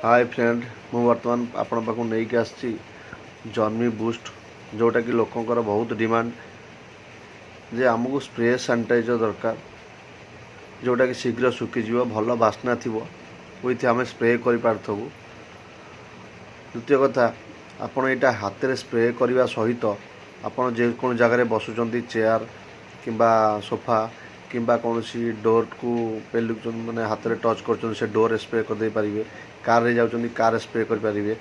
Hi friend मु बर्तमान आपण पाखु नहीं के आसी जर्मी बूस्ट जोटा कि लोकंकर बहुत डिमांड जे आमको स्प्रे सैनिटाइजर दरकार जोटा कि शीघ्र सुखीज भल बास्ना थी विथ आम स्प्रे करूँ। द्वितीय कथा आपण यहाँ हाथ में स्प्रे करने सहित आपड़ जो जगार बसुँच चेयर किंबा सोफा किंबा कौन सी डोर को पेलुक मैंने हाथ में टच कर डोर स्प्रे करदे पारे। कार रे जाउछन कार स्प्रे करें।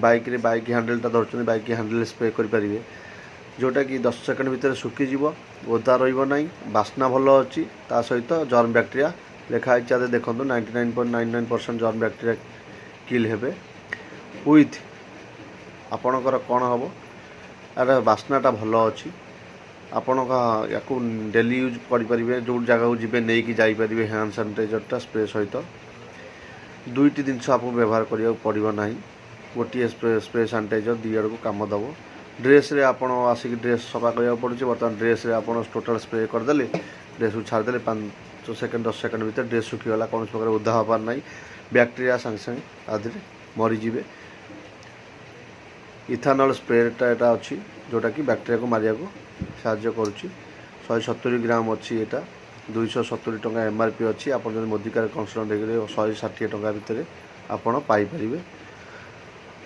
बाइक रे बाइक हैंडलटा धरछन बाइक हैंडल स्प्रे करें जोटा कि 10 सेकंड भितर सुखीज ओदा रहा बास्ना भल अच्छी ता सहित जर्म बैक्टेरिया लिखाई देखो 99.99% जर्म बैक्टेरिया किल हेबे विथ आपणकर कौन हम यार बास्नाटा भल अच्छी आपण या डेली यूज करें जो जगह जी नहीं कि जापर हैंड सैनिटाइजरटा स्प्रे सहित दुईटी जिनस आपको व्यवहार करा पड़ो ना गोटे स्प्रे सैनिटाइजर दी आड़ को कम दब ड्रेस रे आपण आसिक ड्रेस सफा करा पड़े बर्तमान ड्रेस रे आपण टोटाल स्प्रे करदे ड्रेस को छाड़दे 5 सेकंड 10 सेकंड भीतर ड्रेस सुखीगला कौन प्रकार उदा हबार ना बैक्टेरिया संगे संगे आदि मरीजे। इथानल स्प्रेटा यहाँ अच्छी जोटा कि बैक्टेरिया को मारिया को साहाय्य करुच्ची 170 ग्राम अच्छी यहाँ 270 टंका MRP अच्छी आप मोदिकार कनसल्ट देखिए 160 टंका भितर आपड़ पाइपर।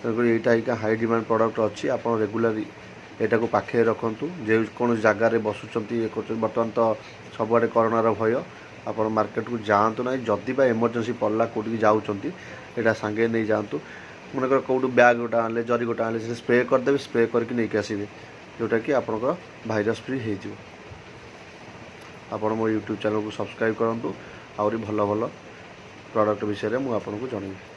तेणुक यहाँ हाई डिमांड प्रोडक्ट अच्छी आप रेगुलार यहाँ को पाखे रखु जो कौन जगार बसुँच बर्तमान तो सबुआड़े कोरोनार भय आप मार्केट को जातु ना जदि इमरजेंसी पड़ला कौटी जाऊँगी यहाँ सांगे नहीं जातु मनकर कौटू बैग गोटा आने जरी गोटा आने स्प्रे करदे स्प्रे करके नहीं आसबे जोटा कि आपंकर भाइरस फ्री हो मो यूट्यूब चैनल को सब्सक्राइब करूँ आहरी भल भल प्रोडक्ट विषय में मुझे जनइबी।